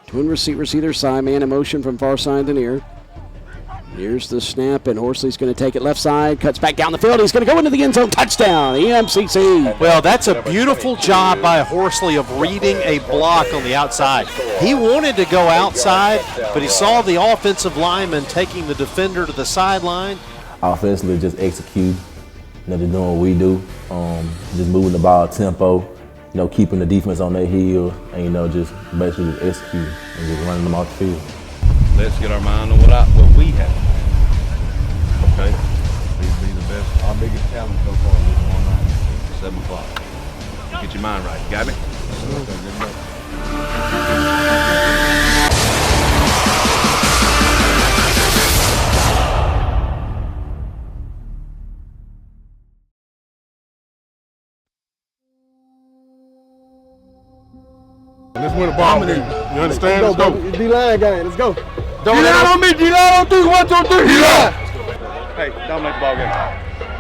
Twin receivers either side, man in motion from far side to near. Here's the snap, and Horsley's going to take it left side, cuts back down the field. He's going to go into the end zone. Touchdown, EMCC. Well, that's a beautiful job by Horsley of reading a block on the outside. He wanted to go outside, but he saw the offensive lineman taking the defender to the sideline. Offensively, just execute. Just doing what we do. Just moving the ball tempo. Keeping the defense on their heel, and just basically just execute and just running them off the field. Let's get our mind on what we have. Okay? Be the best. Our biggest challenge so far is tomorrow night, 7 o'clock. Get your mind right. You got me? Let's win a ball game. You understand? Let's go. D-line game. Let's go. D-line on me. D-line on 3. 1, 2, 3. D-line. Hey, dominate the ball game.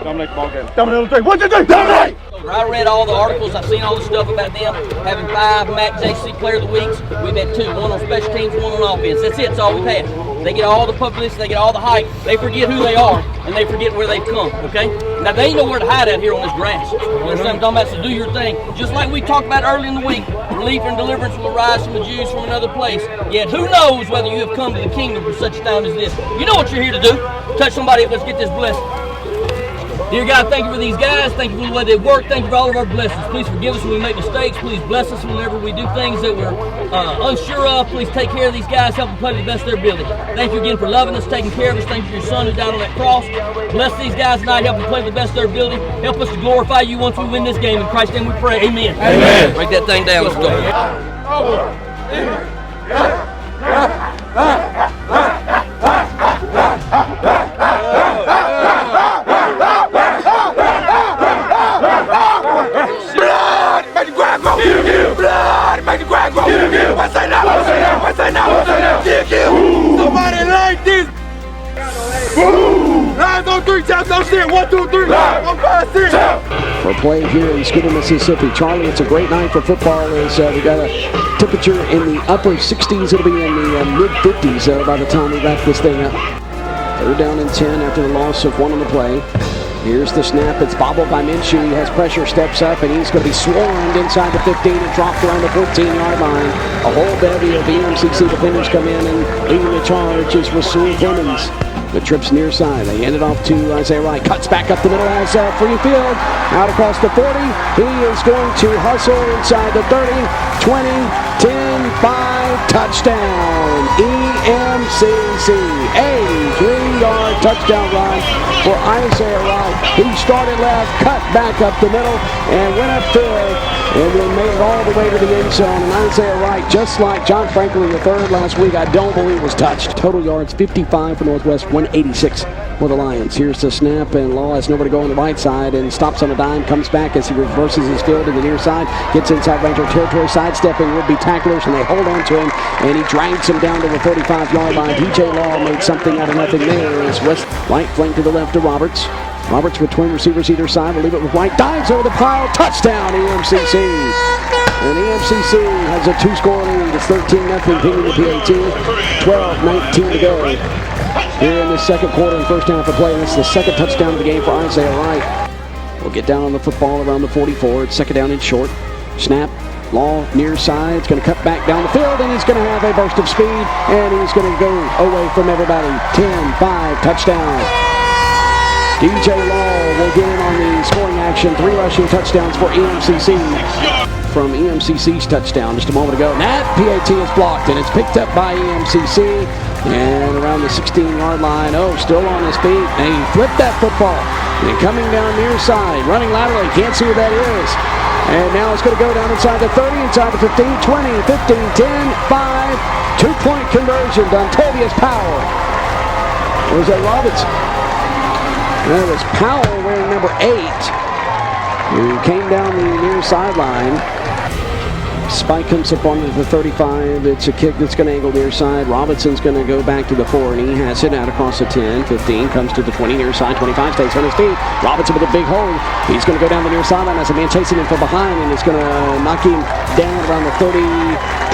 Dominate the ball game. Dominate on 3. 1, 2, 3. Dominate. I read all the articles. I've seen all the stuff about them having 5 MAC JC Player of the Weeks. We've had 2, one on special teams, one on offense. That's it. That's all we've had. They get all the publicity, they get all the hype. They forget who they are, and they forget where they've come, okay? Now, they ain't nowhere to hide out here on this grass. You understand what I'm talking about? So do your thing. Just like we talked about early in the week, relief and deliverance will arise from the Jews from another place. Yet who knows whether you have come to the kingdom for such a time as this. You know what you're here to do. Touch somebody up. Let's get this blessing. Dear God, thank you for these guys. Thank you for the way they work. Thank you for all of our blessings. Please forgive us when we make mistakes. Please bless us whenever we do things that we're unsure of. Please take care of these guys. Help them play to the best of their ability. Thank you again for loving us, taking care of us. Thank you for your son who died on that cross. Bless these guys tonight. Help them play to the best of their ability. Help us to glorify you once we win this game. In Christ's name we pray. Amen. Amen. Break that thing down. Let's go. Somebody like this. Lines on 3, taps on 6. 1, 2, 3. 1, 5, 6. For play here in Scuba, Mississippi. Charlie, it's a great night for football as we got a temperature in the upper 60s. It'll be in the mid-50s by the time we wrap this thing up. 3rd down and 10 after the loss of 1 on the play. Here's the snap. It's bobbled by Minshew. He has pressure, steps up, and he's going to be swarmed inside the 15 and dropped around the 14-yard line. A whole bevy of EMCC defenders come in, and leading the charge is Rasul Clemens. The trips near side. They hand it off to Isaiah Wright. Cuts back up the middle as free field. Out across the 40. He is going to hustle inside the 30, 20, 10, 5. Touchdown. EMCC. A 3-yard touchdown run for Isaiah Wright. He started left, cut back up the middle, and went upfield, and then made it all the way to the end zone. And Isaiah Wright, just like John Franklin III last week, I don't believe was touched. Total yards 55 for Northwest, 186 for the Lions. Here's the snap, and Law has nowhere to go on the right side and stops on a dime, comes back as he reverses his field to the near side, gets inside Ranger territory, sidestepping would-be tacklers, and they hold on to him, and he drags him down to the 35-yard line. DJ Law made something out of nothing there as West White flanked to the left to Roberts. Roberts with twin receivers either side. Will leave it with White. Dives over the pile. Touchdown, EMCC. And EMCC has a 2-score lead. It's 13-0 pending the PAT. 12-19 to go. Here in the second quarter and first half of play. This is the second touchdown of the game for Isaiah Wright. We'll get down on the football around the 44. It's 2nd down and short. Snap. Law near side. It's going to cut back down the field, and he's going to have a burst of speed, and he's going to go away from everybody. 10-5 touchdown. DJ Law will get in on the scoring action. 3 rushing touchdowns for EMCC. From EMCC's touchdown just a moment ago. And that PAT is blocked, and it's picked up by EMCC. And around the 16-yard line. Oh, still on his feet. And he flipped that football. And coming down near side, running laterally. Can't see who that is. And now it's going to go down inside the 30, inside the 15, 20, 15, 10, 5. 2-point conversion to Dontavius Powell. Or was that Robinson? That was Powell wearing number 8, who came down the near sideline. Spike comes up onto the 35. It's a kick that's going to angle near side. Robinson's going to go back to the 4, and he has it out across the 10. 15 comes to the 20 near side. 25 stays on his feet. Robinson with a big hold. He's going to go down the near sideline as a man chasing him from behind, and it's going to knock him down around the 30,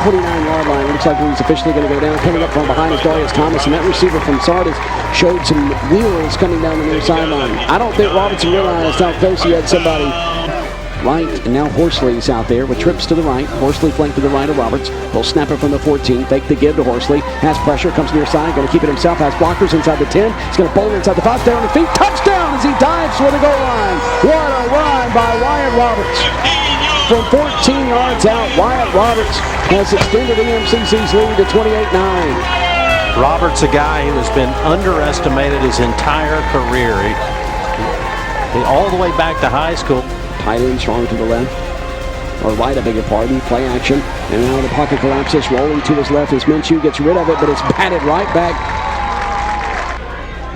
29-yard line. Looks like he's officially going to go down. Coming up from behind is Darius Thomas, and that receiver from Sardis showed some wheels coming down the near sideline. I don't think Robertson realized how close he had somebody right, and now Horsley's out there with trips to the right. Horsley flanked to the right of Roberts. He'll snap it from the 14, fake the give to Horsley. Has pressure, comes near side, going to keep it himself. Has blockers inside the 10. He's going to boulder inside the 5. Stay on his feet. Touchdown as he dives for the goal line. What a run by Wyatt Roberts. From 14 yards out, Wyatt Roberts has extended EMCC's lead to 28-9. Roberts, a guy who has been underestimated his entire career. He all the way back to high school. Tight end strong to the left, or right, I beg your pardon. Play action, and now the pocket collapses. Rolling to his left as Minshew gets rid of it, but it's batted right back.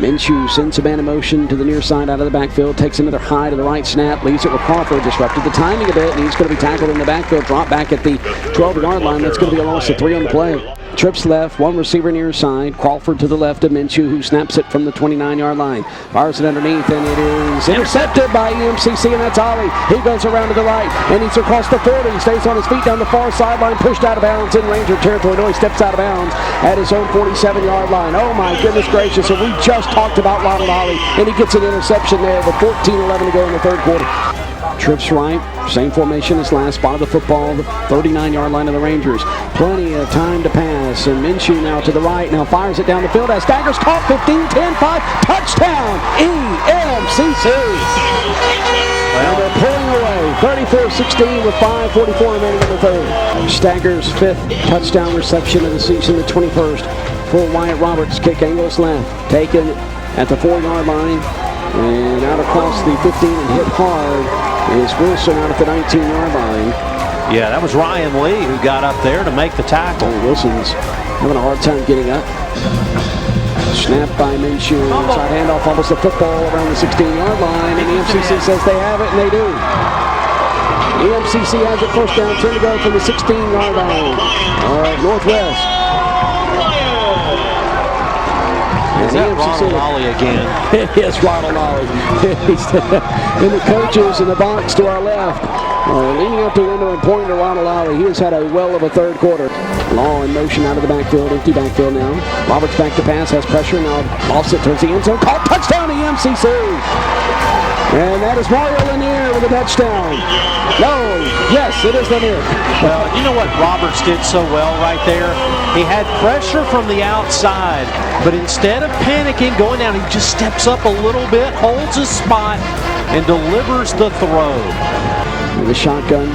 Minshew sends a man in motion to the near side out of the backfield, takes another high to the right snap, leaves it with Crawford, disrupted the timing a bit, and he's going to be tackled in the backfield, dropped back at the 12-yard line. That's going to be a loss of 3 on the play. Trips left, one receiver near side. Crawford to the left of Minshew, who snaps it from the 29-yard line. Fires it underneath, and it is intercepted by EMCC, and that's Ollie. He goes around to the right, and he's across the 40. He stays on his feet down the far sideline, pushed out of bounds in Ranger territory. No, he steps out of bounds at his own 47-yard line. Oh, my goodness gracious. And we just talked about Ronald Ollie, and he gets an interception there with 14-11 to go in the third quarter. Trips right, same formation as last, spot of the football, the 39-yard line of the Rangers. Plenty of time to pass, and Minshew now to the right, now fires it down the field as staggers, caught 15, 10, 5, touchdown, EMCC! And they're pulling away, 34-16 with 5:44 remaining in the third. Staggers' 5th touchdown reception of the season, the 21st for Wyatt Roberts. Kick angles left, taken at the 4-yard line, and out across the 15 and hit hard is Wilson out at the 19-yard line. Yeah, that was Ryan Lee who got up there to make the tackle. Wilson's having a hard time getting up. Snap by Minshew. Inside handoff, almost the football around the 16-yard line, and EMCC says they have it, and they do. EMCC has it, first down, 10 to go from the 16-yard line. All right, Northwest. Is that Ronald Ollie again? Yes, Ronald Ollie. And the coaches in the box to our left, leaning up the window and pointing to Ronald Ollie. He has had a well of a third quarter. Law in motion out of the backfield, empty backfield now. Roberts back to pass, has pressure now. Offset towards the end zone. Called touchdown to EMCC. And that is Mario Lanier with a touchdown. No, yes, it is Lanier. Well, you know what Roberts did so well right there? He had pressure from the outside, but instead of panicking, going down, he just steps up a little bit, holds his spot, and delivers the throw. With a shotgun,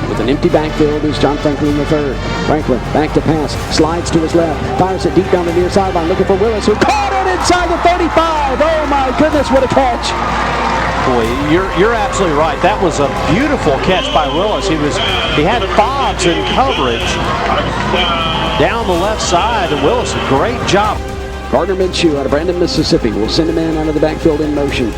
with an empty backfield, is John Franklin III. Franklin back to pass, slides to his left, fires it deep down the near sideline, looking for Willis, who caught it inside the 35. Oh my goodness, what a catch! Boy, you're absolutely right. That was a beautiful catch by Willis. He had Fobbs in coverage down the left side, and Willis, a great job. Gardner Minshew out of Brandon, Mississippi will send a man out of the backfield in motion.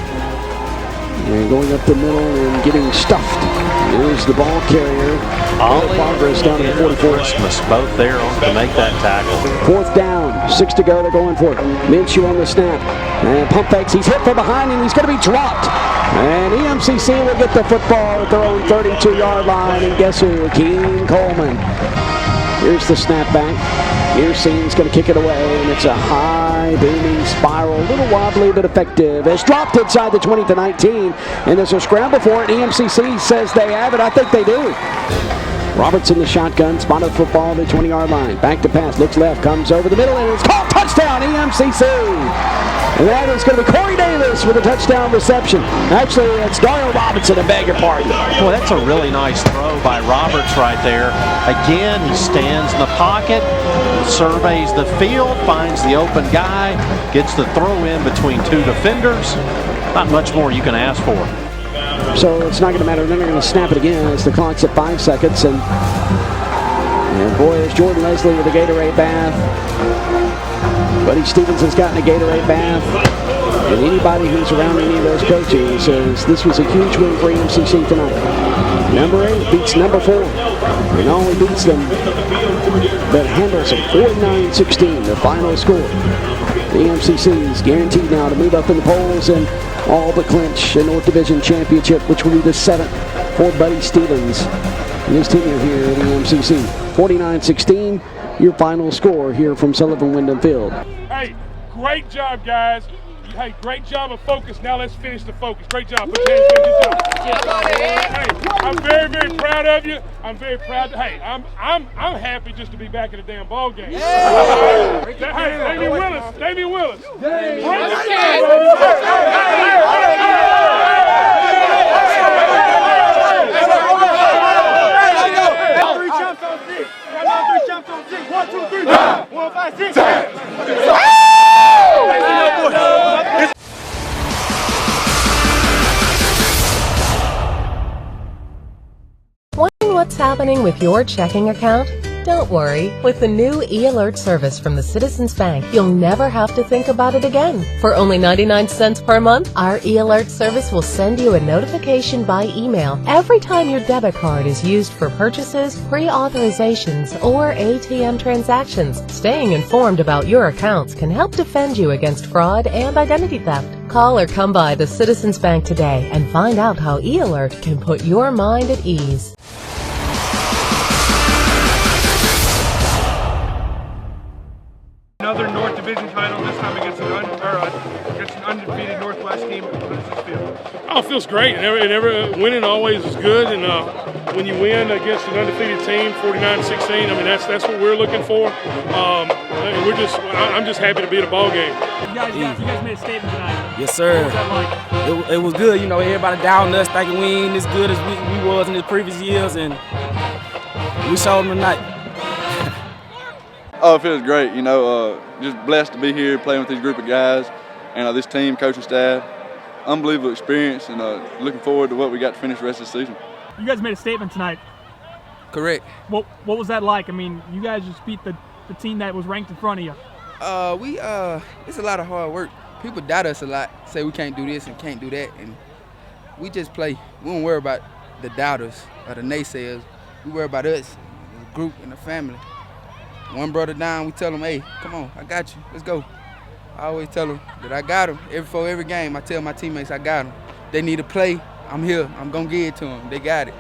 And going up the middle and getting stuffed. Here's the ball carrier. Ollie progress down to the 44. Christmas, both there to make that tackle. 4th down, 6 to go. They're going for it. Minshew on the snap. And pump fakes. He's hit from behind, and he's going to be dropped. And EMCC will get the football at their own 32-yard line. And guess who? Keen Coleman. Here's the snap back. Mearsene's going to kick it away, and it's a high, booming spiral. A little wobbly, but effective. It's dropped inside the 20 to 19, and there's a scramble for it. EMCC says they have it. I think they do. Roberts in the shotgun, spot of the football on the 20-yard line. Back to pass, looks left, comes over the middle, and it's caught. Touchdown, EMCC. And that is going to be Corey Davis with a touchdown reception. Actually, it's Daryl Robinson, I beg your pardon. Boy, that's a really nice throw by Roberts right there. Again, he stands in the pocket, surveys the field, finds the open guy, gets the throw in between 2 defenders. Not much more you can ask for. So it's not going to matter. Then they're going to snap it again as the clock's at 5 seconds. And boy, there's Jordan Leslie with a Gatorade bath. Buddy Stevens has gotten a Gatorade bath. And anybody who's around any of those coaches says this was a huge win for EMCC tonight. Number 8 beats number 4. And not only beats them, but handles them 49-16, the final score. The EMCC is guaranteed now to move up in the polls and all but clinch a North Division championship, which will be the 7th for Buddy Stevens and his tenure here at EMCC. 49-16, your final score here from Sullivan Wyndham Field. Hey, great job, guys. Hey, great job of focus. Now let's finish the focus. Great job. Put your hands together. Good job. Hey, I'm very, very proud of you. I'm very proud. Hey, I'm happy just to be back in the damn ball game. Hey, Davey Willis. Davey Willis. One, two, three. 1, 5, 6. Wondering what's happening with your checking account? Don't worry. With the new e-alert service from the Citizens Bank, you'll never have to think about it again. For only 99 cents per month, our e-alert service will send you a notification by email every time your debit card is used for purchases, pre-authorizations, or ATM transactions. Staying informed about your accounts can help defend you against fraud and identity theft. Call or come by the Citizens Bank today and find out how e-alert can put your mind at ease. Another North Division title, this time against an undefeated Northwest team. What does this feel? Oh, it feels great. Winning always is good, and when you win against an undefeated team, 49-16, I mean that's what we're looking for. And I'm just happy to be at a ball game. You guys made a statement tonight. Yes, sir. What was that like? It was good. You know, everybody down us thinking we ain't as good as we was in the previous years, and we showed them tonight. Oh, it feels great. You know, just blessed to be here playing with this group of guys and this team, coaching staff. Unbelievable experience, and looking forward to what we got to finish the rest of the season. You guys made a statement tonight. Correct. What was that like? I mean, you guys just beat the team that was ranked in front of you. It's a lot of hard work. People doubt us a lot, say we can't do this and can't do that, and we just play. We don't worry about the doubters or the naysayers. We worry about us, the group, and the family. One brother down, we tell him, hey, come on, I got you, let's go. I always tell them that I got them. Before every game, I tell my teammates I got them. They need to play, I'm here, I'm gonna give it to them. They got it.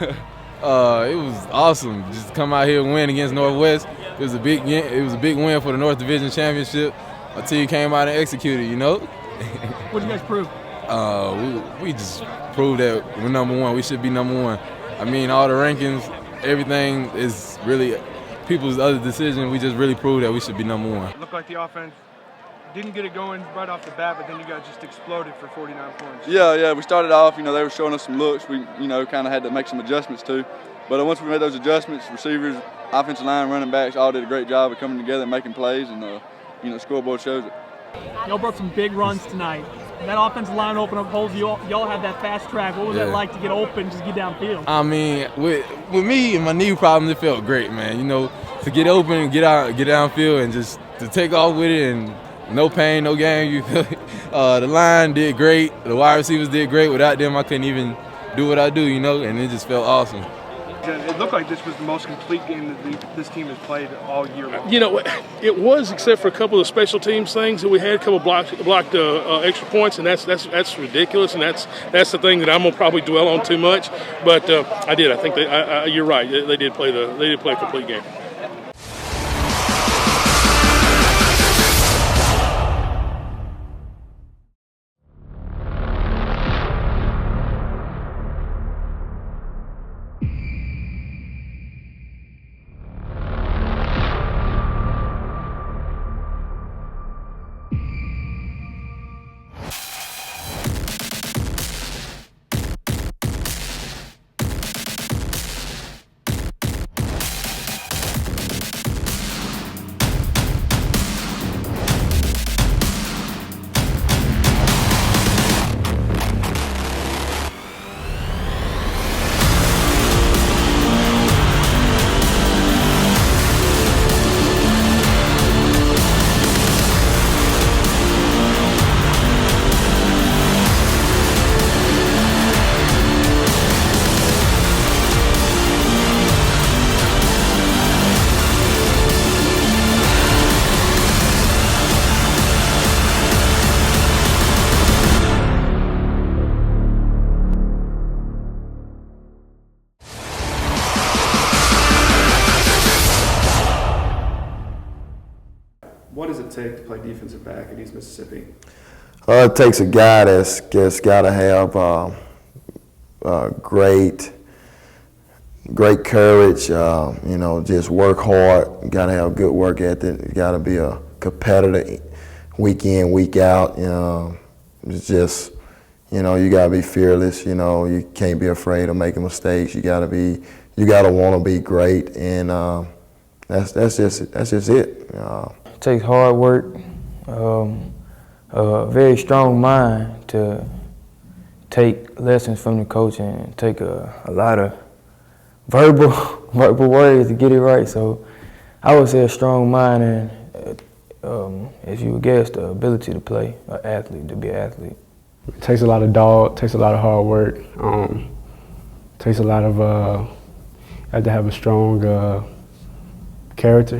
It was awesome just to come out here and win against Northwest. It was a big win for the North Division Championship. Our team came out and executed, you know. What did you guys prove? We just proved that we're number one. We should be number one. I mean, all the rankings, everything is really people's other decision. We just really proved that we should be number one. It looked like the offense didn't get it going right off the bat, but then you guys just exploded for 49 points. Yeah, we started off, they were showing us some looks we, kind of had to make some adjustments to. But once we made those adjustments, receivers, offensive line, running backs all did a great job of coming together and making plays, and scoreboard shows it. Y'all broke some big runs tonight. That offensive line opened up holes. Y'all had that fast track. What was that like to get open, just get downfield? I mean, with me and my knee problems, it felt great, man. To get open and get downfield and just to take off with it, and no pain, no gain. You feel the line did great. The wide receivers did great. Without them, I couldn't even do what I do, and it just felt awesome. It looked like this was the most complete game that this team has played all year long. It was, except for a couple of special teams things that we had, a couple of blocked extra points, and that's ridiculous, and that's the thing that I'm gonna probably dwell on too much. But I think you're right. They did play a complete game. What does it take to play defensive back at East Mississippi? It takes a guy that's got to have great courage, just work hard. You got to have good work ethic. You got to be a competitor week in, week out. It's just, you got to be fearless. You can't be afraid of making mistakes. You got to want to be great, and that's just it. It takes hard work, a very strong mind to take lessons from the coach and take a lot of verbal words to get it right. So I would say a strong mind and, as you would guess, the ability to play, to be an athlete. It takes a lot of takes a lot of hard work. Takes a lot of, you have to have a strong character,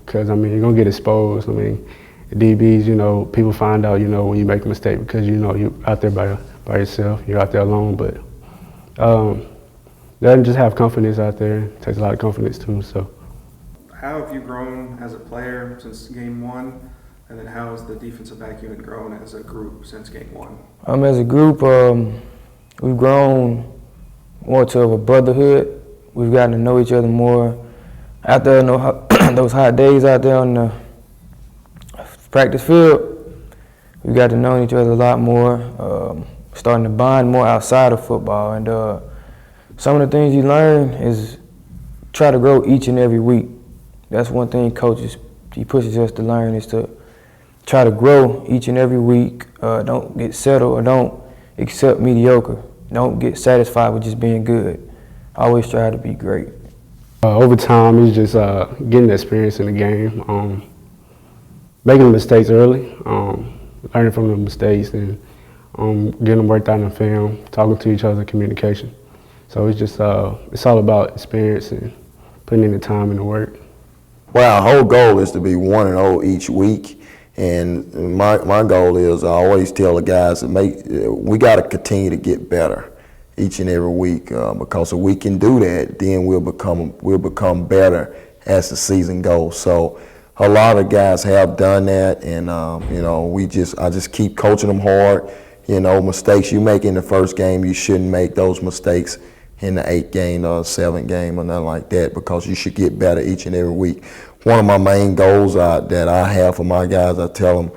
because you're gonna get exposed. DBs, people find out, when you make a mistake because you're out there by yourself, you're out there alone. But doesn't just have confidence out there. It takes a lot of confidence too. So, how have you grown as a player since game one, and then how has the defensive back unit grown as a group since game one? As a group, we've grown more to a brotherhood. We've gotten to know each other more. Out there, those hot days out there on the practice field, we got to know each other a lot more, starting to bond more outside of football. And some of the things you learn is try to grow each and every week. That's one thing he pushes us to learn, is to try to grow each and every week. Don't get settled or don't accept mediocre. Don't get satisfied with just being good. Always try to be great. Over time, it's just getting the experience in the game, making mistakes early, learning from the mistakes, and getting them worked out in the film, talking to each other, communication. So it's just, it's all about experience and putting in the time and the work. Well, our whole goal is to be 1-0 each week, and my goal is, I always tell the guys, we got to continue to get better each and every week, because if we can do that, then we'll become better as the season goes. So a lot of guys have done that, and I just keep coaching them hard. Mistakes you make in the first game, you shouldn't make those mistakes in the 8th game or 7th game or nothing like that, because you should get better each and every week. One of my main goals that I have for my guys, I tell them,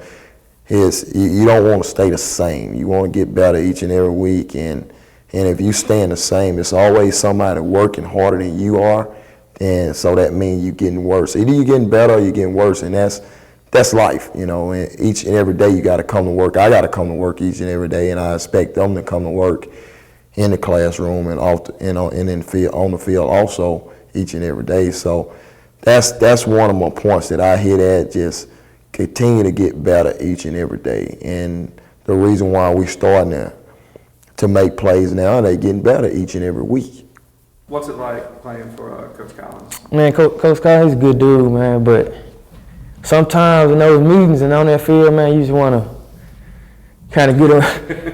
is you don't want to stay the same. You want to get better each and every week, and if you staying the same, it's always somebody working harder than you are, and so that means you're getting worse. Either you're getting better or you're getting worse, and that's life, And each and every day you got to come to work. I got to come to work each and every day, and I expect them to come to work in the classroom and on the field also each and every day. So that's one of my points that I hit at. Just continue to get better each and every day, and the reason why we're starting to make plays now, they're getting better each and every week. What's it like playing for Coach Collins? Man, Coach Collins, he's a good dude, man, but sometimes in those meetings and on that field, man, you just want to kind of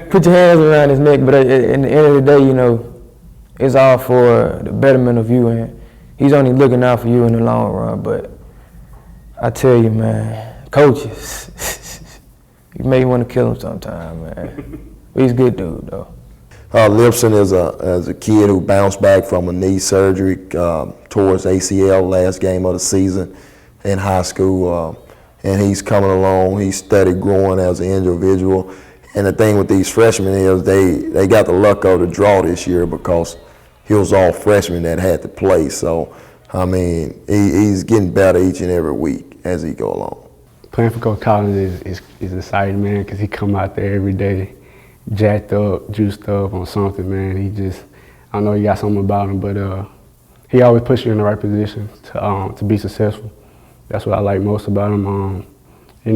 put your hands around his neck, but at the end of the day, it's all for the betterment of you, and he's only looking out for you in the long run. But I tell you, man, coaches, you may want to kill him sometime, man. But he's a good dude, though. Lipson is a kid who bounced back from a knee surgery towards ACL last game of the season in high school, and he's coming along. He's steady growing as an individual. And the thing with these freshmen is they got the luck of the draw this year, because he was all freshmen that had to play. So, he's getting better each and every week as he go along. Playing for Coach Collins is exciting, man, because he come out there every day, jacked up, juiced up on something, man. I know he got something about him, but he always puts you in the right position to be successful. That's what I like most about him.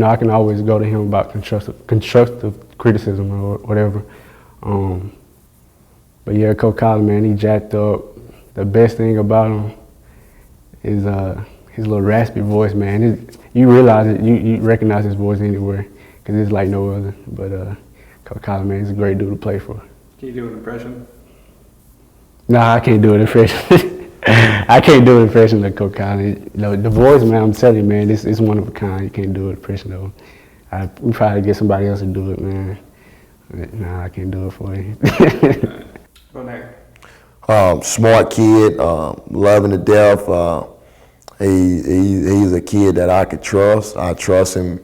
I can always go to him about constructive criticism or whatever. But yeah, Coach Collins, man, he jacked up. The best thing about him is his little raspy voice, man. You realize it, you recognize his voice anywhere, because it's like no other. But Coach Collins, man, he's a great dude to play for. Can you do an impression? Nah, I can't do an impression. I can't do an impression of Coach Conley. You know, the voice, man, I'm telling you, man, this is one of a kind. You can't do an impression of him. We probably get somebody else to do it, man. Nah, I can't do it for you. Go there. Smart kid, loving to death. He's a kid that I could trust. I trust him.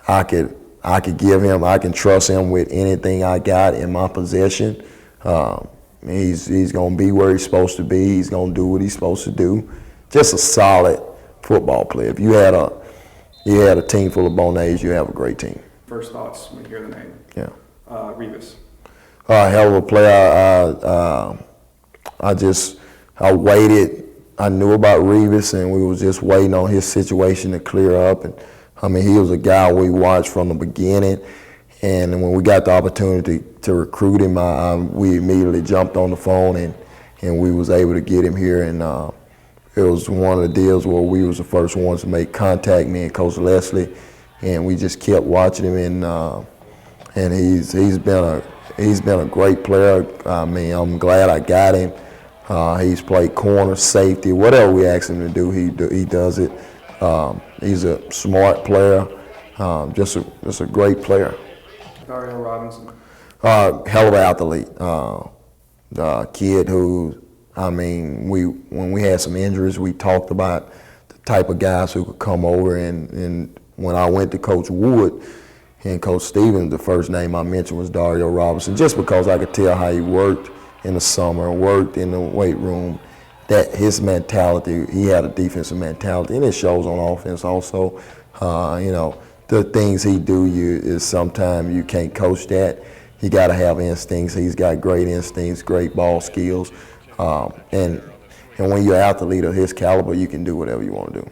I can trust him with anything I got in my possession. He's gonna be where he's supposed to be. He's gonna do what he's supposed to do. Just a solid football player. If you had a team full of Bonets, you have a great team. First thoughts when you hear the name? Yeah. Revis. Hell of a player. I waited. I knew about Revis, and we was just waiting on his situation to clear up. And I mean, he was a guy we watched from the beginning. And when we got the opportunity to recruit him, we immediately jumped on the phone and we was able to get him here. And it was one of the deals where we was the first ones to make contact, me and Coach Leslie, and we just kept watching him. And he's been a great player. I mean, I'm glad I got him. He's played corner, safety, whatever we ask him to do, he does it. He's a smart player, just a great player. Dario Robinson. Hell of an athlete. Kid who, I mean, when we had some injuries, we talked about the type of guys who could come over. And when I went to Coach Wood and Coach Stevens, the first name I mentioned was Dario Robinson, just because I could tell how he worked in the summer, worked in the weight room, that his mentality, he had a defensive mentality, and it shows on offense also. You know, the things he do, is sometimes you can't coach that. You got to have instincts. He's got great instincts, great ball skills, and when you're an athlete of his caliber, you can do whatever you want to do.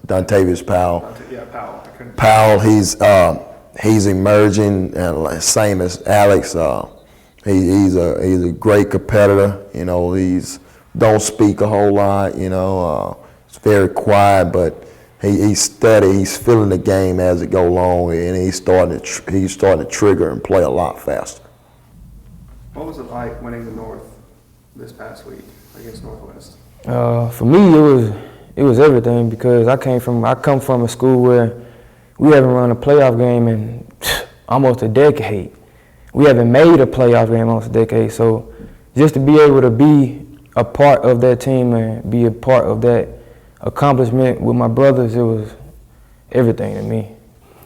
Dontavius Powell. Yeah, Powell. Powell, he's emerging, and same as Alex. He's a great competitor. You know, don't speak a whole lot. You know, he's very quiet, but he's steady. He's feeling the game as it go along, and he's starting to trigger and play a lot faster. What was it like winning the North this past week against Northwest? For me, it was everything, because I come from a school where we haven't run a playoff game in almost a decade. We haven't made a playoff game in almost a decade. So just to be able to be a part of that team and be a part of that accomplishment with my brothers, it was everything to me.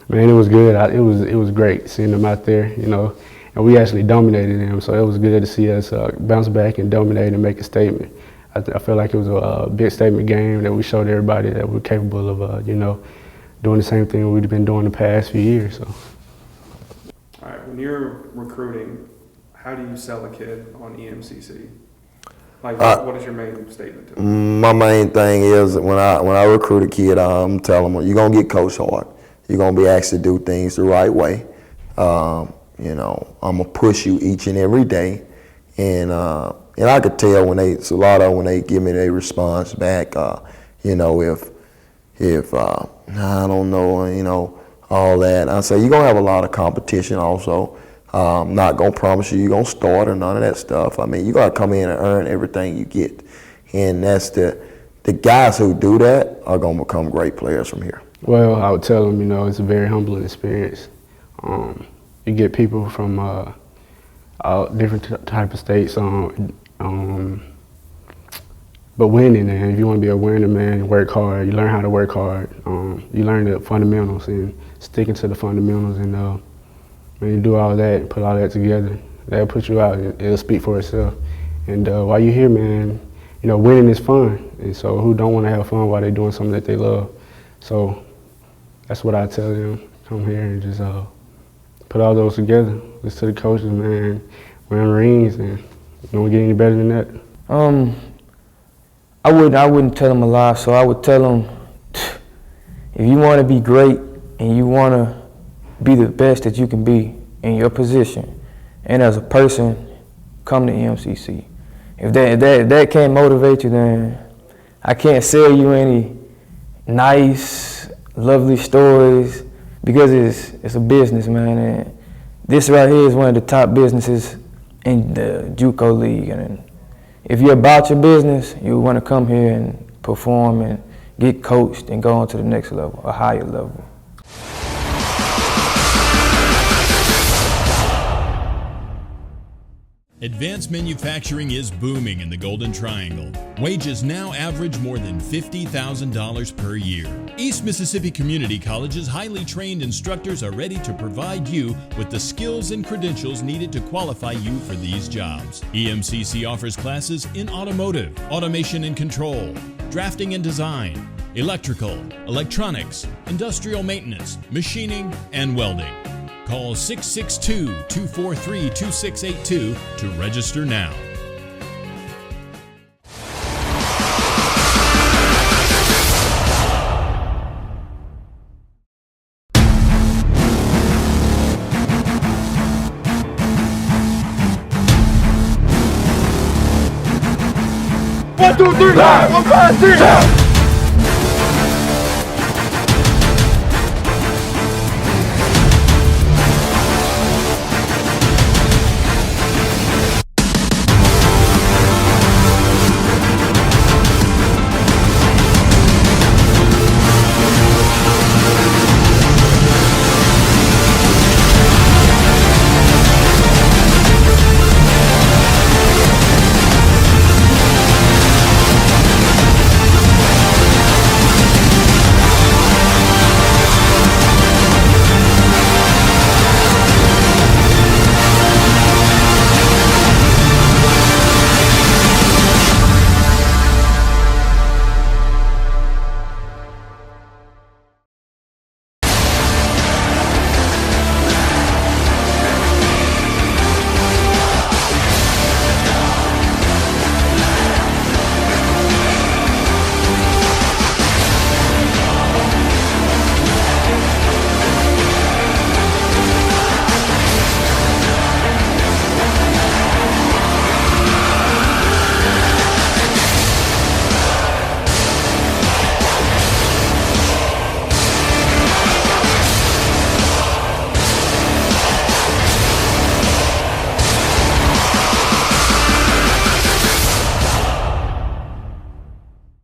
Man, it was good. It was great seeing them out there, you know, and we actually dominated them. So it was good to see us bounce back and dominate and make a statement. I feel like it was a big statement game that we showed everybody that we're capable of, you know, doing the same thing we've been doing the past few years. So. All right, when you're recruiting, how do you sell a kid on EMCC? Like, what is your main statement to them? My main thing is when I recruit a kid, I'm telling them, you're gonna get coached hard. You're gonna be asked to do things the right way. You know, I'm gonna push you each and every day, and I could tell when they give me their response back. You know, if I don't know, you know, all that. I say you're gonna have a lot of competition also. I'm not gonna promise you're gonna start or none of that stuff. I mean, you gotta come in and earn everything you get, and that's the guys who do that are gonna become great players from here. Well, I would tell them, you know, it's a very humbling experience. You get people from all different type of states, but winning, and if you want to be a winner, man, you work hard. You learn how to work hard. You learn the fundamentals and sticking to the fundamentals, and when you do all that and put all that together, that'll put you out. It'll speak for itself. And while you're here, man, you know, winning is fun. And so who don't want to have fun while they're doing something that they love? So that's what I tell them. Come here and just put all those together. Listen to the coaches, man. Win rings, and you don't get any better than that. I wouldn't tell them a lie. So I would tell them, if you want to be great and you want to be the best that you can be in your position and as a person, come to EMCC. If that can't motivate you, then I can't sell you any nice, lovely stories, because it's a business, man. And this right here is one of the top businesses in the JUCO league, and if you're about your business, you want to come here and perform and get coached and go on to the next level, a higher level. Advanced manufacturing is booming in the Golden Triangle. Wages now average more than $50,000 per year. East Mississippi Community College's highly trained instructors are ready to provide you with the skills and credentials needed to qualify you for these jobs. EMCC offers classes in automotive, automation and control, drafting and design, electrical, electronics, industrial maintenance, machining, and welding. Call 662-243-2682 to register now. One, two, three, 1, 5, 6, 7.